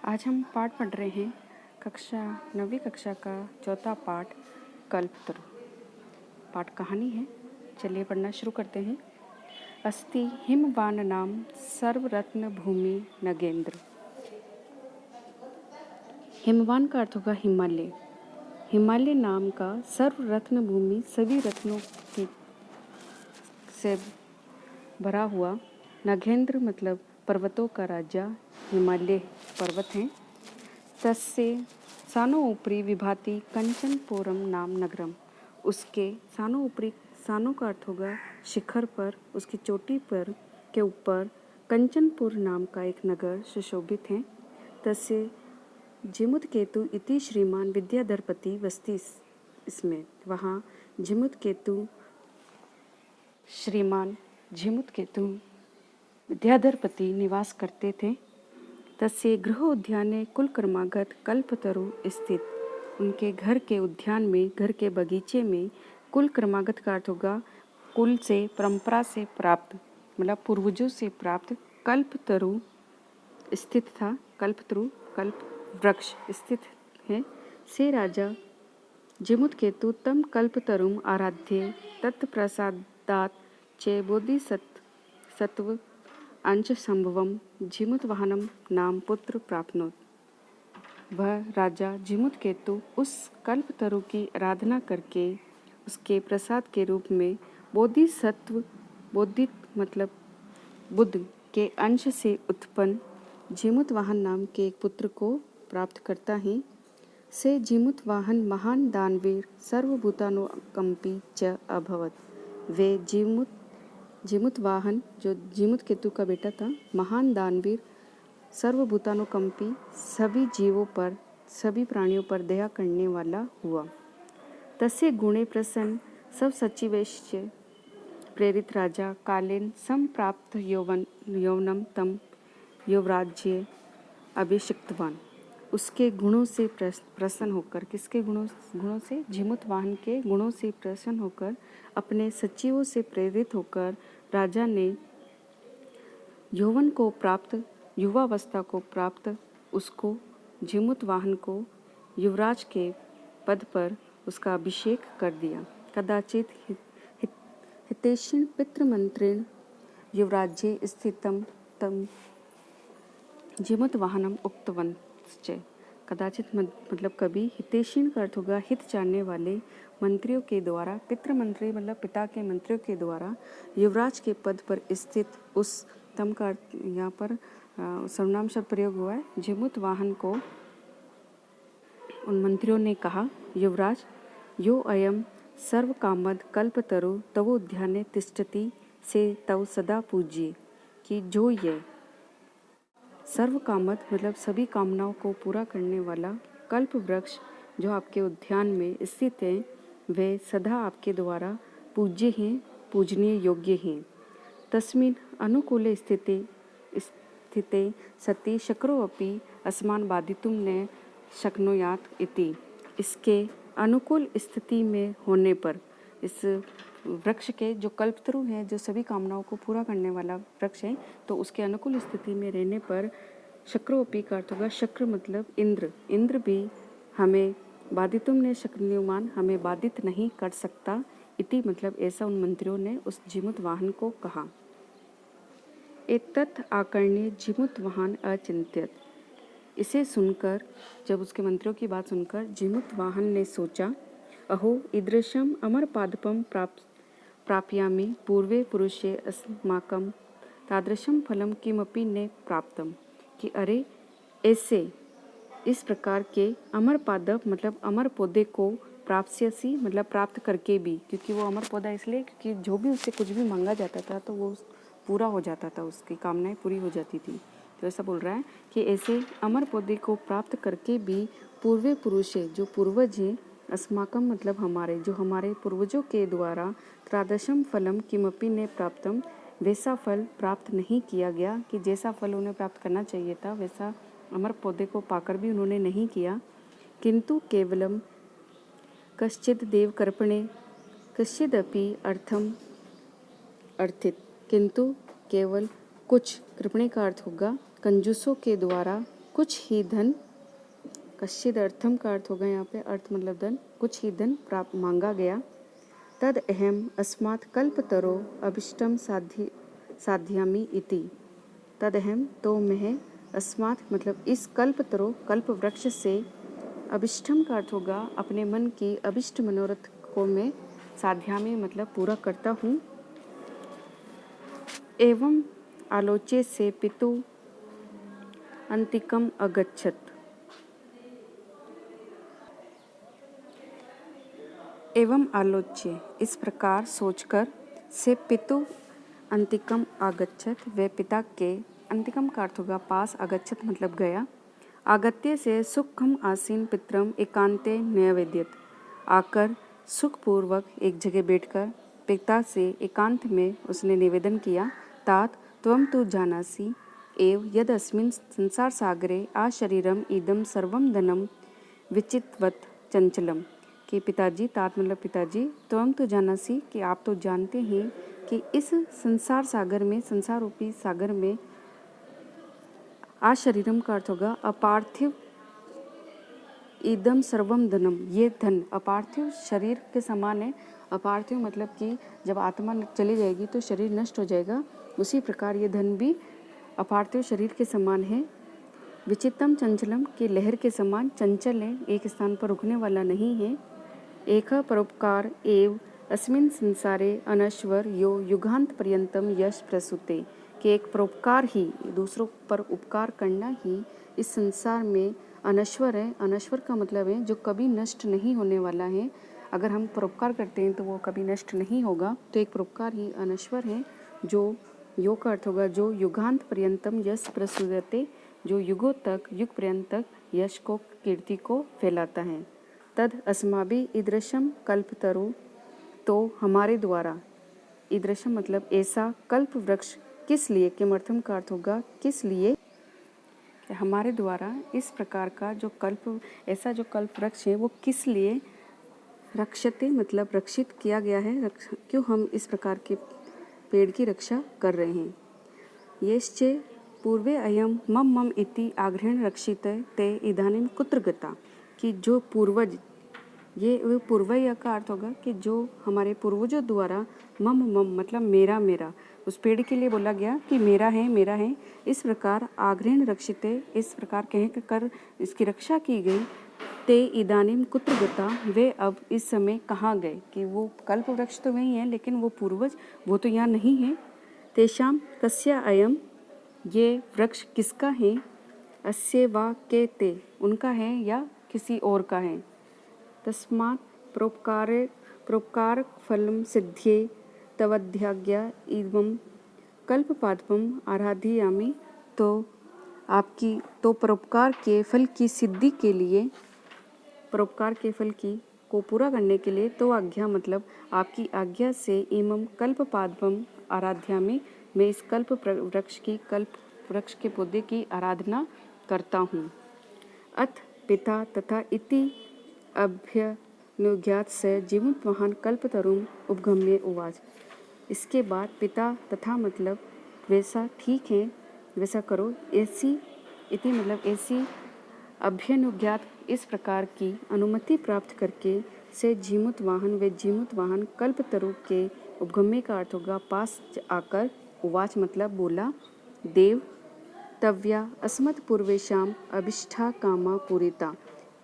आज हम पाठ पढ़ रहे हैं कक्षा 9वीं कक्षा का चौथा पाठ कल्पतरु। पाठ कहानी है, चलिए पढ़ना शुरू करते हैं। अस्ति हिमवान नाम सर्वरत्न भूमि नगेंद्र। हिमवान का अर्थ होगा हिमालय। हिमालय नाम का सर्वरत्न भूमि, सभी रत्नों की से भरा हुआ। नगेंद्र मतलब पर्वतों का राजा, हिमालय पर्वत हैं। तस्य सानो ऊपरी विभाति कंचनपुरम नाम नगरम। उसके सानो ऊपरी, सानो का अर्थ होगा शिखर पर, उसकी चोटी पर के ऊपर कंचनपुर नाम का एक नगर सुशोभित है। तस्य जिमुतकेतु इति श्रीमान विद्याधरपति वस्ती। इसमें वहाँ जिमुतकेतु, श्रीमान जिमुतकेतु विद्याधरपति निवास करते थे। तस्य गृह उद्याने कुल क्रमागत कल्पतरु स्थित। उनके घर के उद्यान में, घर के बगीचे में, कुल क्रमागत का अर्थ होगा कुल से, परंपरा से प्राप्त, मतलब पूर्वजों से प्राप्त कल्पतरु स्थित था। कल्पतरु कल्प वृक्ष स्थित है। से राजा जिमुतकेतु तम कल्पतरुम आराध्य तत्प्रसादात चे बोधिसत्व अंश संभवम जिमुतवाहनम नाम पुत्र प्राप्नोत। वह राजा जिमुतकेतु उस कल्पतरु की आराधना करके उसके प्रसाद के रूप में बोधिसत्व, बोधि मतलब बुद्ध के अंश से उत्पन्न जिमुतवाहन नाम के एक पुत्र को प्राप्त करता है। से जिमुतवाहन महान दानवीर सर्वभूतानुकंपी च अभवत। वे जिमुतवाहन जो जिमुतकेतु का बेटा था, महान दानवीर सर्वभूतानुकंपी, सभी जीवों पर, सभी प्राणियों पर दया करने वाला हुआ। तस्य गुणे प्रसन्न सब सचिवैश्च प्रेरित राजा कालेन संप्राप्त यौवनम तम युवराज्य अभिषिक्तवान। उसके गुणों से प्रसन्न होकर, किसके गुणों से? जिमुतवाहन के गुणों से प्रसन्न होकर, अपने सचिवों से प्रेरित होकर राजा ने यौवन को प्राप्त, युवावस्था को प्राप्त उसको, जिमुतवाहन को युवराज के पद पर उसका अभिषेक कर दिया। कदाचित हितैषिण पितृमंत्रेण युवराज्ये स्थितम तम जिमुतवाहनम उक्तवंश्च। कदाचित मतलब कभी, हितैषिण का अर्थ होगा हित चाहने वाले मंत्रियों के द्वारा, पितृमंत्री मतलब पिता के मंत्रियों के द्वारा युवराज के पद पर स्थित उस, तम का यहाँ पर सर्वनाम शब्द प्रयोग हुआ है। जिमुतवाहन को उन मंत्रियों ने कहा, युवराज यो अयम सर्वकामद कल्पतरु तव उद्याने तिष्ठति से तव सदा पूज्य। कि जो ये सर्वकामद मतलब सभी कामनाओं को पूरा करने वाला कल्प वृक्ष जो आपके उद्यान में स्थित है, वे सदा आपके द्वारा पूज्य हैं, पूजनीय योग्य हैं। तस्मिन् अनुकूले स्थिते सति शक्रोऽपि अस्मान् बाधितुं न शक्नुयात् इति। इसके अनुकूल स्थिति में होने पर, इस वृक्ष के जो कल्पतरु है, जो सभी कामनाओं को पूरा करने वाला वृक्ष है, तो उसके अनुकूल स्थिति में रहने पर शक्रोऽपि का अर्थ होगा शक्र मतलब इंद्र, इंद्र भी हमें बाधितुम ने शक्नुमान, हमें बाधित नहीं कर सकता। इति मतलब ऐसा उन मंत्रियों ने उस जिमुतवाहन को कहा। एतत् आकर्ण्य जिमुतवाहन अचिंत्यत। इसे सुनकर, जब उसके मंत्रियों की बात सुनकर जिमुतवाहन ने सोचा, अहो ईदृशम अमर पादपम प्राप्यामि पूर्वे पुरुषे अस्माकं तादृशम फलम किमपि न प्राप्तम। कि अरे ऐसे, इस प्रकार के अमर पादप मतलब अमर पौधे को प्राप्स्यसि मतलब प्राप्त करके भी, क्योंकि वो अमर पौधा इसलिए क्योंकि जो भी उससे कुछ भी मांगा जाता था तो वो पूरा हो जाता था, उसकी कामनाएं पूरी हो जाती थी। तो ऐसा बोल रहा है कि ऐसे अमर पौधे को प्राप्त करके भी पूर्वे पुरुषे जो पूर्वज हैं, अस्माकम मतलब हमारे, जो हमारे पूर्वजों के द्वारा त्रादशम फलम किमपि ने प्राप्तम, वैसा फल प्राप्त नहीं किया गया। कि जैसा फल उन्हें प्राप्त करना चाहिए था वैसा अमर पौधे को पाकर भी उन्होंने नहीं किया। किंतु केवलम कश्चिद देवकर्पणे कश्चिदपि अर्थम अर्थित। किंतु केवल कुछ, कृपणे का अर्थ होगा कंजूसों के द्वारा कुछ ही धन, कश्चिद अर्थम का अर्थ होगा यहाँ पे, अर्थ मतलब धन, कुछ ही धन प्राप्त मांगा गया। तद अहम अस्मात् कल्पतरो अभिष्टम साध्यामि इति। तद अहम तो मैं, अस्मात् मतलब इस कल्पतरो कल्प वृक्ष से, अभिष्टम का अर्थ होगा अपने मन की अभिष्ट मनोरथ को मैं साध्यामि मतलब पूरा करता हूँ। एवं आलोच्य से पितु अंतिकम अगच्छत। एवं आलोच्य इस प्रकार सोचकर, से पितु अंतिकम आगच्छत वे पिता के, अंतिकम का अर्थ होगा पास, आगच्छत मतलब गया। आगत्य से सुखम आसीन पितरम एकांते न्यवेद्यत, आकर सुखपूर्वक एक जगह बैठकर पिता से एकांत में उसने निवेदन किया। तात त्वं तु जानासि एव यद अस्मिन् संसार सागरे आशरीरम इदम सर्वम धनम विचितवत चंचलम। कि पिताजी, तात मतलब पिताजी, त्वं तो जानासी कि आप तो जानते हैं कि इस संसार सागर में, संसार रूपी सागर में, आशरीरम का अर्थ होगा अपार्थिव, इदम सर्वम धनम ये धन अपार्थिव शरीर के समान है। अपार्थिव मतलब कि जब आत्मा चली जाएगी तो शरीर नष्ट हो जाएगा, उसी प्रकार ये धन भी अपार्थिव शरीर के समान है। विचित्रम चंचलम की लहर के समान चंचल है, एक स्थान पर रुकने वाला नहीं है। एक परोपकार एव अस्मिन् संसारे अनश्वर यो युगांत पर्यंतम यश प्रसूते। कि एक परोपकार ही, दूसरों पर उपकार करना ही इस संसार में अनश्वर है। अनश्वर का मतलब है जो कभी नष्ट नहीं होने वाला है। अगर हम परोपकार करते हैं तो वो कभी नष्ट नहीं होगा, तो एक परोपकार ही अनश्वर है। जो योग का अर्थ होगा जो युगांत पर्यंतम यश प्रसूते, जो युगों तक, युग पर्यंत तक यश को, कीर्ति को फैलाता है। तद अस्माभि ईदृशम कल्पतरु, तो हमारे द्वारा, ईदृशम मतलब ऐसा, कल्प वृक्ष किस लिए, किमर्थम का अर्थ होगा किस लिए, हमारे द्वारा इस प्रकार का जो कल्प, ऐसा जो कल्प वृक्ष है वो किस लिए, रक्षते मतलब रक्षित किया गया है, क्यों हम इस प्रकार के पेड़ की रक्षा कर रहे हैं। येश्चे पूर्वे अयम मम मम इति आग्रहण रक्षित ते इदानीम कुत्र गता। कि जो पूर्वज, ये वो पूर्वज का अर्थ होगा कि जो हमारे पूर्वजों द्वारा मम मम मतलब मेरा मेरा, उस पेड़ के लिए बोला गया कि मेरा है मेरा है, इस प्रकार आग्रहण रक्षित, इस प्रकार कह कर इसकी रक्षा की गई। ते इदानीम कुत्र गता, वे अब इस समय कहाँ गए। कि वो कल्प वृक्ष तो वही है लेकिन वो पूर्वज वो तो यहाँ नहीं है। तेषाम कस्या अयम, ये वृक्ष किसका है, अस्य वा के ते उनका है या किसी और का है। तस्मात् परोपकार फलम सिद्ध्ये तवध्याज्ञा इदं कल्पपादपम आराधयामि। तो आपकी, तो परोपकार के फल की सिद्धि के लिए, परोपकार के फल की को पूरा करने के लिए, तो आज्ञा मतलब आपकी आज्ञा से, इमं कल्पपादपम आराध्यामि मैं इस कल्प वृक्ष की, कल्प वृक्ष के पौधे की आराधना करता हूँ। अथ पिता तथा इति अभ्यनुज्ञात से जीवंत महान कल्पतरुम उपगम्य उवाच। इसके बाद पिता तथा मतलब वैसा ठीक है वैसा करो, ऐसी, इति मतलब ऐसी, अभ्यनुज्ञात इस प्रकार की अनुमति प्राप्त करके, से जीमुत वाहन वे जीमुत वाहन कल्पतरु के उपगम्य का अर्थ होगा पास आकर, उवाच मतलब बोला, देव तव्या अस्मत् पूर्वेशाम अभिष्ठा कामा पूरिता।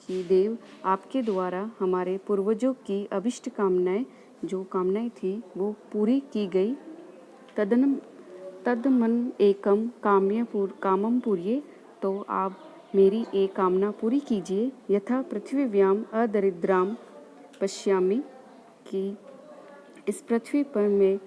कि देव आपके द्वारा हमारे पूर्वजों की अभिष्ट कामनाएं, जो कामनाएं थी वो पूरी की गई। तदमन एकम कामम पूर्ये, तो आप मेरी एक कामना पूरी कीजिए। यथा पृथ्वीव्याम अदरिद्राम पश्यामि, कि इस पृथ्वी पर मैं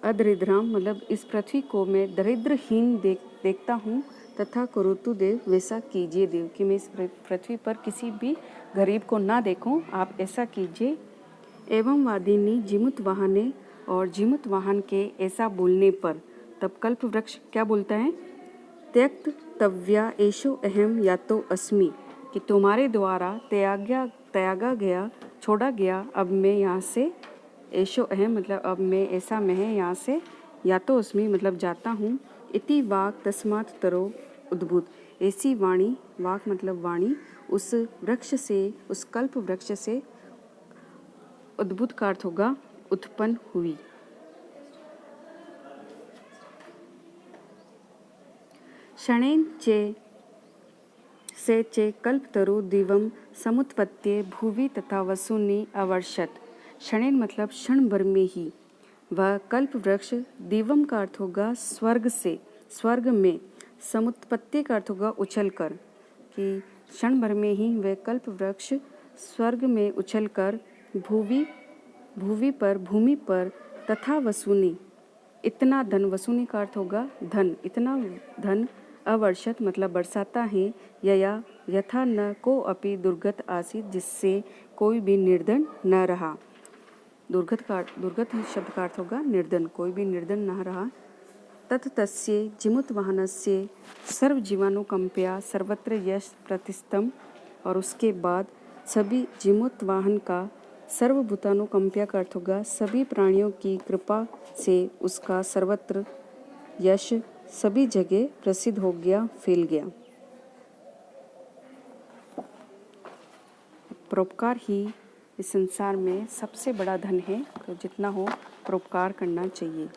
अदरिद्राम मतलब इस पृथ्वी को मैं दरिद्रहीन देखता हूँ। तथा करोतु देव वैसा कीजिए देव, कि मैं इस पृथ्वी पर किसी भी गरीब को ना देखूं, आप ऐसा कीजिए। एवं वादिनी जीमुत वाहने, और जीमुत वाहन के ऐसा बोलने पर तब कल्प वृक्ष क्या बोलता है, त्यक्त तव्या एशो अहम या तो अस्मि, कि तुम्हारे द्वारा त्यागा गया, छोड़ा गया, अब मैं यहाँ से, एशो अहम मतलब अब मैं, ऐसा मैं है यहाँ से, या तो अस्मि मतलब जाता हूँ। इति वाक तस्मात् तरो उद्भूत, ऐसी वाणी, वाक मतलब वाणी, उस वृक्ष से, उस कल्प वृक्ष से, उद्भुत का अर्थ होगा उत्पन्न हुई। क्षणेन चे कल्पतरु दिवम समुत्पत्ते भुवि तथा वसूनि अवर्षत। क्षणेन मतलब क्षण भर में ही। वह कल्प वृक्ष, दिवम का अर्थ होगा स्वर्ग से, स्वर्ग में, समुत्पत्ति का अर्थ होगा उछलकर, कि क्षण भर में ही वह कल्प वृक्ष स्वर्ग में उछलकर भूमि पर तथा वसूनि, इतना धन, वसूनि का अर्थ होगा धन, इतना धन, अवर्षत मतलब बरसाता है, यथा न को अपि दुर्गत आसीत, जिससे कोई भी निर्धन न रहा। दुर्गत शब्द का अर्थ होगा निर्धन, कोई भी निर्धन न रहा। तत्तस्य जिमुतवाहनस्य सर्वजीवानुकंपया सर्वत्र यश प्रतिष्ठम, और उसके बाद सभी जिमुतवाहन का सर्वभूतानुकंपया का अर्थ होगा सभी प्राणियों की कृपा से उसका सर्वत्र यश सभी जगह प्रसिद्ध हो गया, फैल गया। परोपकार ही इस संसार में सबसे बड़ा धन है, तो जितना हो परोपकार करना चाहिए।